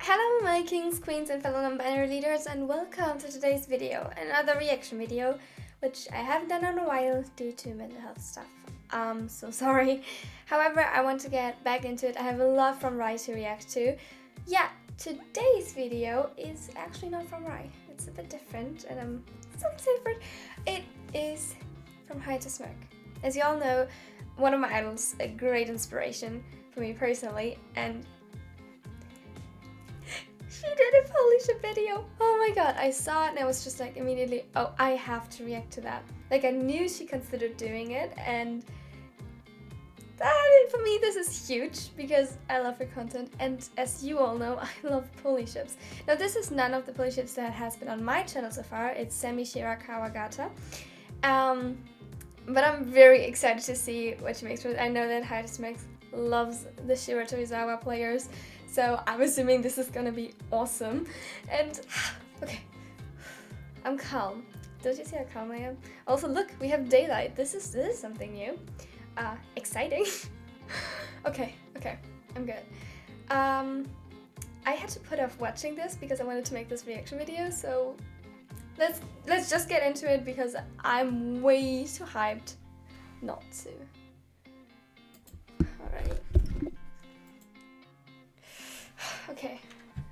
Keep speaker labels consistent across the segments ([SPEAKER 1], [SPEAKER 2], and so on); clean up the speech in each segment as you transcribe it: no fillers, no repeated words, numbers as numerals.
[SPEAKER 1] Hello my kings, queens and fellow non-binary leaders, and welcome to today's video, another reaction video, which I haven't done in a while due to mental health stuff. So sorry. However, I want to get back into it. I have a lot from Rai to react to. Yeah, today's video is actually not from Rai. It's a bit different and I'm so excited for it. It is from HAYATO'S. As you all know, one of my idols, a great inspiration for me personally, and she did a POLYSHIP video. Oh my god, I saw it and I was just like immediately, oh, I have to react to that. Like I knew she considered doing it, and for me this is huge because I love her content, and as you all know, I love POLYSHIPS. Now this is none of the POLYSHIPS that has been on my channel so far. It's Shira Kawagata. But I'm very excited to see what she makes with it. I know that HAYATO'S loves the Shira Torizawa players, so I'm assuming this is gonna be awesome. And okay, I'm calm. Don't you see how calm I am? Also, look, we have daylight. This is something new. Exciting. okay, I'm good. I had to put off watching this because I wanted to make this reaction video, so let's just get into it because I'm way too hyped not to. Alright. Okay,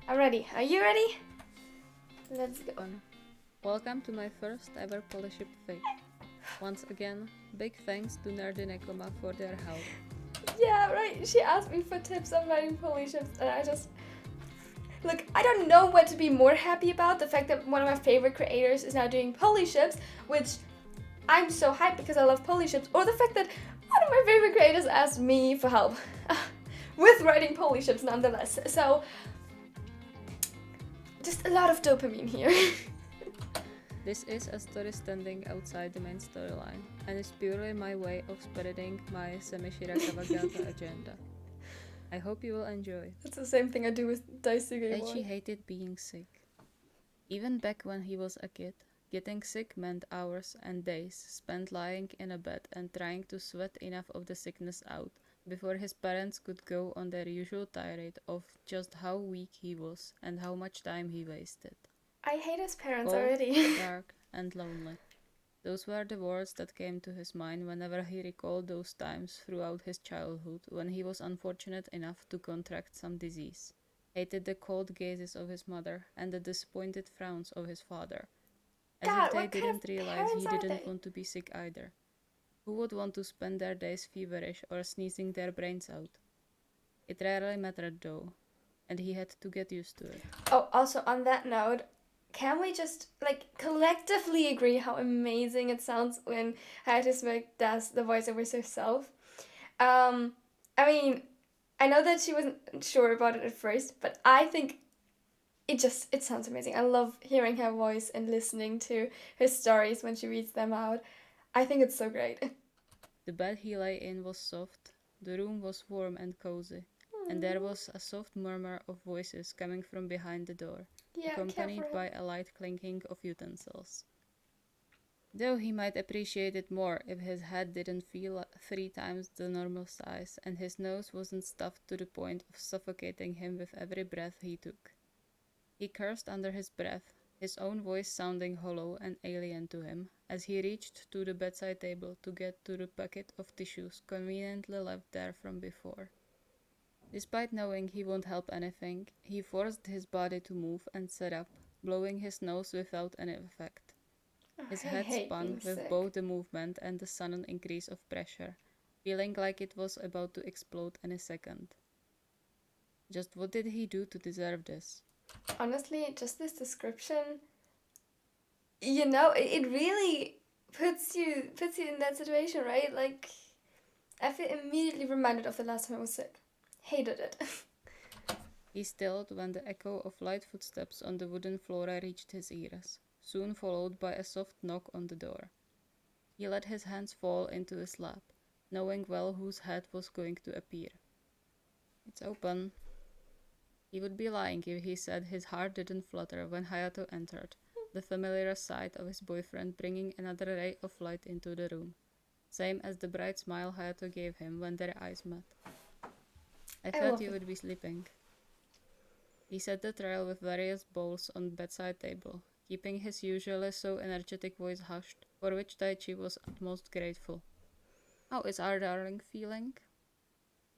[SPEAKER 1] I'm ready. Are you ready? Let's go.
[SPEAKER 2] Welcome to my first ever POLYSHIP fake. Once again, big thanks to Nerdy Nekoma for their help.
[SPEAKER 1] Yeah, right. She asked me for tips on writing POLYSHIPS, and I just... Look, I don't know what to be more happy about. The fact that one of my favorite creators is now doing POLYSHIPS, which I'm so hyped because I love POLYSHIPS, or the fact that one of my favorite creators asked me for help with writing POLYSHIPS nonetheless. So, just a lot of dopamine here.
[SPEAKER 2] This is a story standing outside the main storyline, and is purely my way of spreading my Shira Kawagata agenda. I hope you will enjoy.
[SPEAKER 1] That's the same thing I do with Daisuke.
[SPEAKER 2] Eiichi hated being sick. Even back when he was a kid, getting sick meant hours and days spent lying in a bed and trying to sweat enough of the sickness out before his parents could go on their usual tirade of just how weak he was and how much time he wasted.
[SPEAKER 1] I hate his parents
[SPEAKER 2] Cold,
[SPEAKER 1] already.
[SPEAKER 2] dark, and lonely. Those were the words that came to his mind whenever he recalled those times throughout his childhood when he was unfortunate enough to contract some disease. Hated the cold gazes of his mother and the disappointed frowns of his father. As
[SPEAKER 1] God,
[SPEAKER 2] if they
[SPEAKER 1] what kind
[SPEAKER 2] didn't
[SPEAKER 1] of
[SPEAKER 2] realize
[SPEAKER 1] parents
[SPEAKER 2] he
[SPEAKER 1] are
[SPEAKER 2] didn't
[SPEAKER 1] they?
[SPEAKER 2] want to be sick either. Who would want to spend their days feverish or sneezing their brains out? It rarely mattered though, and he had to get used to it.
[SPEAKER 1] Oh, also on that note, can we just like collectively agree how amazing it sounds when HAYATO'S does the voiceovers herself? I mean, I know that she wasn't sure about it at first, but I think it sounds amazing. I love hearing her voice and listening to her stories when she reads them out. I think it's so great.
[SPEAKER 2] The bed he lay in was soft, the room was warm and cozy, and there was a soft murmur of voices coming from behind the door,
[SPEAKER 1] Yeah,
[SPEAKER 2] accompanied by a light clinking of utensils. Though he might appreciate it more if his head didn't feel 3 times the normal size and his nose wasn't stuffed to the point of suffocating him with every breath he took. He cursed under his breath, his own voice sounding hollow and alien to him, as he reached to the bedside table to get to the packet of tissues conveniently left there from before. Despite knowing he won't help anything, he forced his body to move and sit up, blowing his nose without any effect. His head spun with both the movement and the sudden increase of pressure, feeling like it was about to explode any second. Just what did he do to deserve this?
[SPEAKER 1] Honestly, just this description, you know, it really puts you in that situation, right? Like, I feel immediately reminded of the last time I was sick. Hated it.
[SPEAKER 2] He stilled when the echo of light footsteps on the wooden floor reached his ears, soon followed by a soft knock on the door. He let his hands fall into his lap, knowing well whose head was going to appear. It's open. He would be lying if he said his heart didn't flutter when Hayato entered, the familiar sight of his boyfriend bringing another ray of light into the room, same as the bright smile Hayato gave him when their eyes met. I thought you would be sleeping. He set the trail with various bowls on the bedside table, keeping his usually so energetic voice hushed, for which Daichi was utmost grateful. How is our darling feeling?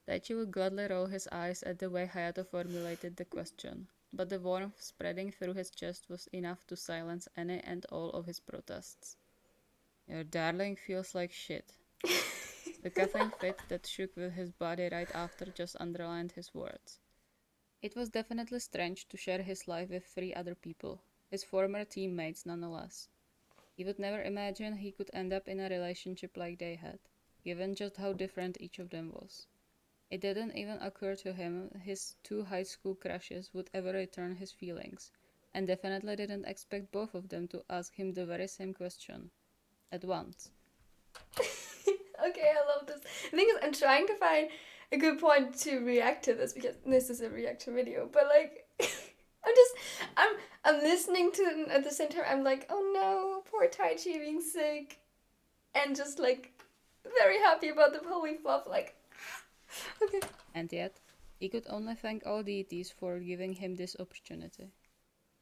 [SPEAKER 2] Daichi would gladly roll his eyes at the way Hayato formulated the question, but the warmth spreading through his chest was enough to silence any and all of his protests. Your darling feels like shit. The coughing fit that shook with his body right after just underlined his words. It was definitely strange to share his life with 3 other people, his former teammates nonetheless. He would never imagine he could end up in a relationship like they had, given just how different each of them was. It didn't even occur to him his 2 high school crushes would ever return his feelings, and definitely didn't expect both of them to ask him the very same question at once.
[SPEAKER 1] Okay, I love this. The thing is, I'm trying to find a good point to react to this because this is a reaction video. But like, I'm listening to it, and at the same time, I'm like, oh no, poor Taichi being sick, and just like very happy about the poly fluff. Like, okay.
[SPEAKER 2] And yet, he could only thank all deities for giving him this opportunity.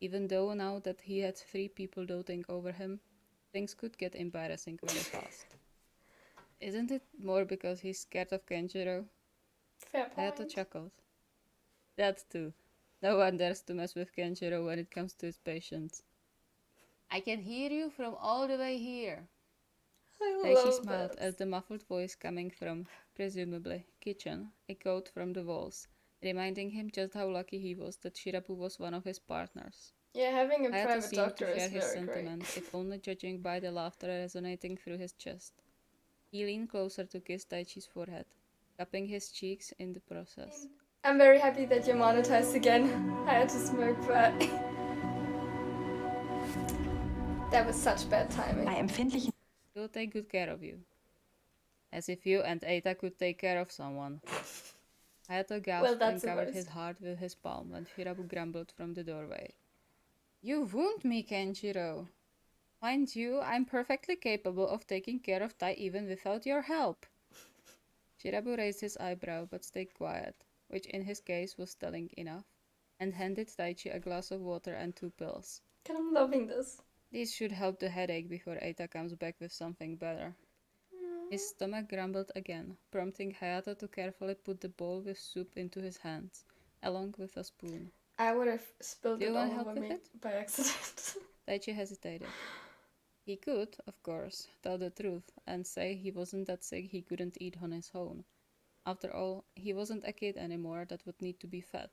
[SPEAKER 2] Even though now that he had 3 people doting over him, things could get embarrassing very fast. Isn't it more because he's scared of Kenjiro?
[SPEAKER 1] Fair
[SPEAKER 2] Hayato
[SPEAKER 1] point.
[SPEAKER 2] chuckled. That too. No one dares to mess with Kenjiro when it comes to his patients. I can hear you from all the way here.
[SPEAKER 1] I
[SPEAKER 2] Daichi
[SPEAKER 1] love
[SPEAKER 2] smiled
[SPEAKER 1] this.
[SPEAKER 2] as the muffled voice coming from, presumably, kitchen echoed from the walls, reminding him just how lucky he was that Shirabu was one of his partners.
[SPEAKER 1] Yeah, having a
[SPEAKER 2] Hayato
[SPEAKER 1] private
[SPEAKER 2] seemed
[SPEAKER 1] doctor
[SPEAKER 2] to
[SPEAKER 1] is
[SPEAKER 2] share his
[SPEAKER 1] very
[SPEAKER 2] sentiments,
[SPEAKER 1] great.
[SPEAKER 2] if only judging by the laughter resonating through his chest. He leaned closer to kiss Daichi's forehead, cupping his cheeks in the process.
[SPEAKER 1] I'm very happy that you're monetized again. HAYATO'S, but that was such bad timing.
[SPEAKER 2] He'll take good care of you. As if you and Eita could take care of someone. Hayato gasped and
[SPEAKER 1] that's the
[SPEAKER 2] covered his
[SPEAKER 1] worst.
[SPEAKER 2] heart with his palm when Shirabu grumbled from the doorway. You wound me, Kenjiro. Mind you, I'm perfectly capable of taking care of Tai even without your help. Shirabu raised his eyebrow but stayed quiet, which in his case was telling enough, and handed Taichi a glass of water and 2 pills.
[SPEAKER 1] I'm loving this.
[SPEAKER 2] These should help the headache before Eita comes back with something better. His stomach grumbled again, prompting Hayato to carefully put the bowl with soup into his hands, along with a spoon.
[SPEAKER 1] I would have spilled
[SPEAKER 2] Do you
[SPEAKER 1] it
[SPEAKER 2] want
[SPEAKER 1] all
[SPEAKER 2] help
[SPEAKER 1] over
[SPEAKER 2] with
[SPEAKER 1] me
[SPEAKER 2] it?
[SPEAKER 1] by accident.
[SPEAKER 2] Taichi hesitated. He could, of course, tell the truth and say he wasn't that sick he couldn't eat on his own. After all, he wasn't a kid anymore that would need to be fed.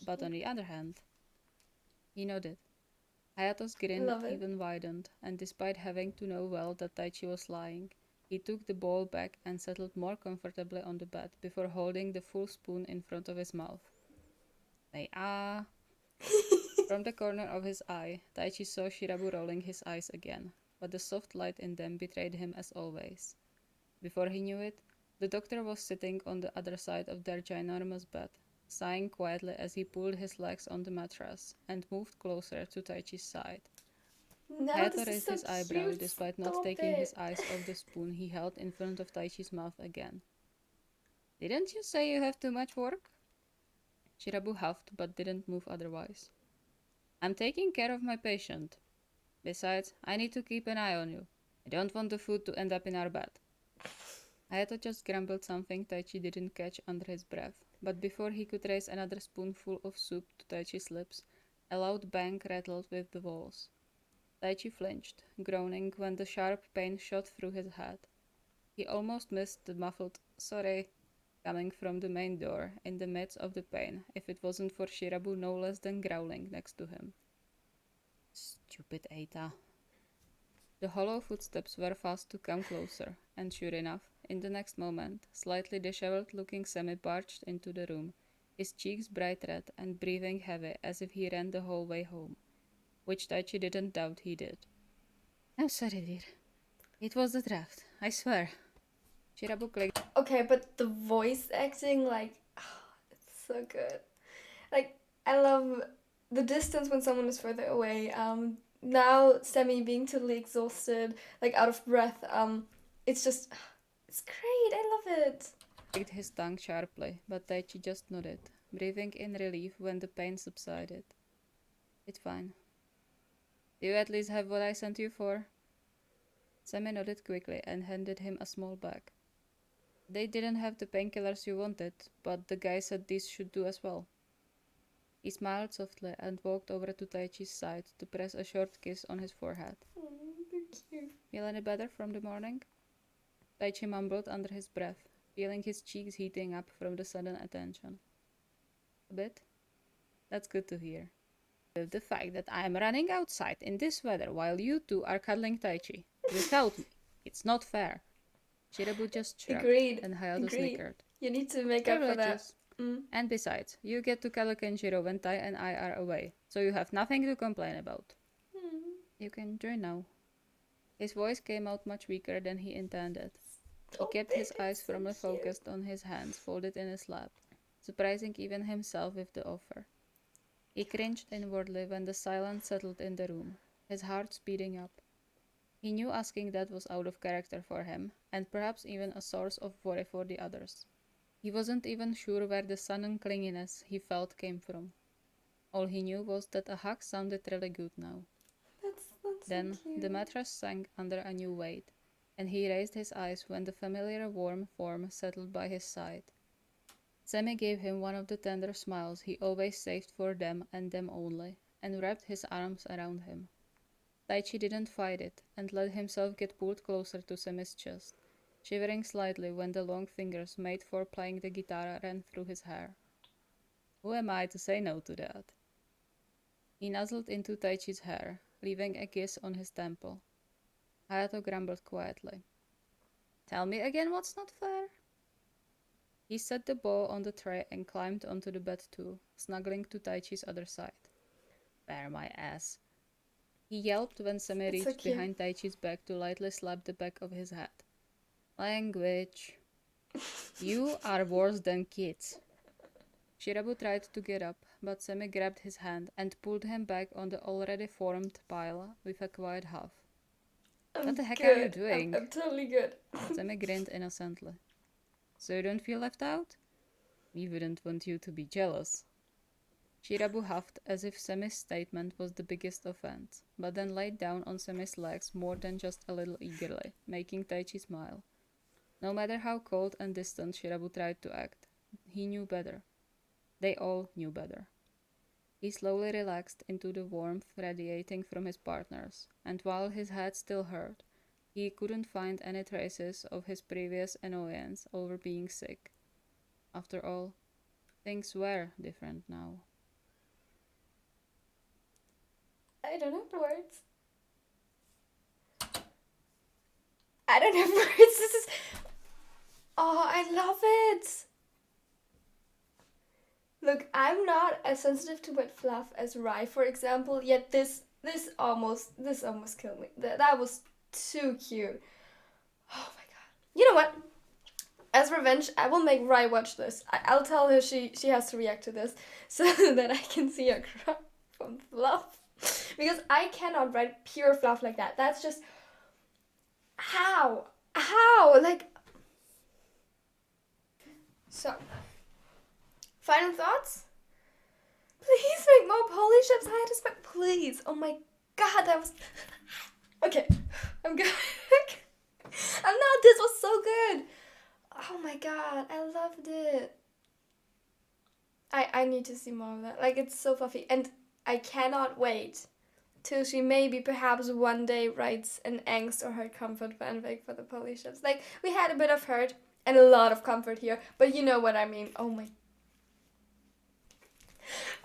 [SPEAKER 2] But on the other hand, he nodded. Hayato's grin even widened, and despite having to know well that Taichi was lying, he took the bowl back and settled more comfortably on the bed before holding the full spoon in front of his mouth. From the corner of his eye, Taichi saw Shirabu rolling his eyes again, but the soft light in them betrayed him as always. Before he knew it, the doctor was sitting on the other side of their ginormous bed, sighing quietly as he pulled his legs on the mattress and moved closer to Taichi's side. Hayato raised his eyebrow despite not taking his eyes off the spoon he held in front of Taichi's mouth again. Didn't you say you have too much work? Shirabu huffed but didn't move otherwise. I'm taking care of my patient. Besides, I need to keep an eye on you. I don't want the food to end up in our bed. Hayato just grumbled something Taichi didn't catch under his breath, but before he could raise another spoonful of soup to Taichi's lips, a loud bang rattled with the walls. Taichi flinched, groaning when the sharp pain shot through his head. He almost missed the muffled "sorry" coming from the main door in the midst of the pain if it wasn't for Shirabu no less than growling next to him. Stupid Eita. The hollow footsteps were fast to come closer, and sure enough, in the next moment, slightly disheveled-looking Semi barged into the room, his cheeks bright red and breathing heavy as if he ran the whole way home, which Taichi didn't doubt he did. I'm sorry, dear. It was the draft, I swear. Shirabu clicked.
[SPEAKER 1] Okay, but the voice acting, like, it's so good. Like, I love the distance when someone is further away. Now Semi being totally exhausted, like out of breath. It's great. I love it.
[SPEAKER 2] His tongue sharply, but Taichi just nodded, breathing in relief when the pain subsided. It's fine. Do you at least have what I sent you for? Sammy nodded quickly and handed him a small bag. They didn't have the painkillers you wanted, but the guy said these should do as well. He smiled softly and walked over to Taichi's side to press a short kiss on his forehead.
[SPEAKER 1] Oh, thank you.
[SPEAKER 2] Feel any better from the morning? Taichi mumbled under his breath, feeling his cheeks heating up from the sudden attention. A bit? That's good to hear. The fact that I'm running outside in this weather while you two are cuddling Taichi without me, it's not fair. Shirabu just shrugged,
[SPEAKER 1] Agreed.
[SPEAKER 2] and Hayato snickered.
[SPEAKER 1] You need to make up for that.
[SPEAKER 2] And besides, you get to cuddle Kenshiro when Tai and I are away, so you have nothing to complain about. You can join now. His voice came out much weaker than he intended. He kept his eyes firmly focused on his hands folded in his lap, surprising even himself with the offer. He cringed inwardly when the silence settled in the room, his heart speeding up. He knew asking that was out of character for him, and perhaps even a source of worry for the others. He wasn't even sure where the sudden clinginess he felt came from. All he knew was that a hug sounded really good now. Then
[SPEAKER 1] so cute.
[SPEAKER 2] the mattress sank under a new weight, and he raised his eyes when the familiar warm form settled by his side. Sammy gave him one of the tender smiles he always saved for them and them only, and wrapped his arms around him. Taichi didn't fight it, and let himself get pulled closer to Sammy's chest, shivering slightly when the long fingers made for playing the guitar ran through his hair. Who am I to say no to that? He nuzzled into Taichi's hair, leaving a kiss on his temple. Hayato grumbled quietly. Tell me again what's not fair? He set the bowl on the tray and climbed onto the bed too, snuggling to Taichi's other side. Bear my ass. He yelped when Sammy reached behind Taichi's back to lightly slap the back of his head. Language. You are worse than kids. Shirabu tried to get up, but Sammy grabbed his hand and pulled him back on the already formed pile with a quiet huff. What the heck are you doing?
[SPEAKER 1] I'm totally good.
[SPEAKER 2] Sammy grinned innocently. So you don't feel left out? We wouldn't want you to be jealous. Shirabu huffed as if Sammy's statement was the biggest offense, but then laid down on Sammy's legs more than just a little eagerly, making Taichi smile. No matter how cold and distant Shirabu tried to act, he knew better. They all knew better. He slowly relaxed into the warmth radiating from his partners, and while his head still hurt, he couldn't find any traces of his previous annoyance over being sick. After all, things were different now.
[SPEAKER 1] I don't have words. I don't have words. This is... Oh, I love it. Look, I'm not as sensitive to wet fluff as Rai, for example, yet this almost killed me. That was too cute. Oh my god. You know what? As revenge, I will make Rai watch this. I'll tell her she has to react to this so that I can see her cry from fluff. Because I cannot write pure fluff like that. That's just... How? Like... So... Final thoughts? Please make more POLYSHIPS. HAYATO'S, please. Oh my god, that was... Okay, I'm good. I'm not. This was so good. Oh my god, I loved it. I need to see more of that. Like, it's so fluffy. And I cannot wait till she maybe perhaps one day writes an angst or hurt comfort fanfic for the POLYSHIPS. Like, we had a bit of hurt and a lot of comfort here, but you know what I mean. Oh my...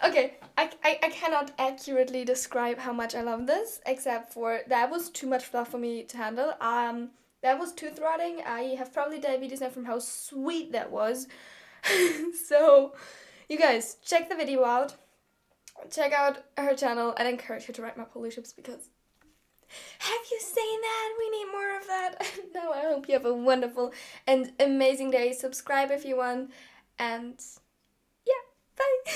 [SPEAKER 1] Okay, I cannot accurately describe how much I love this, except for that was too much fluff for me to handle. That was too throttling. I have probably diabetes now from how sweet that was. So, you guys, check the video out. Check out her channel and encourage her to write my POLYSHIPS because... Have you seen that? We need more of that. No, I hope you have a wonderful and amazing day. Subscribe if you want. And yeah, bye.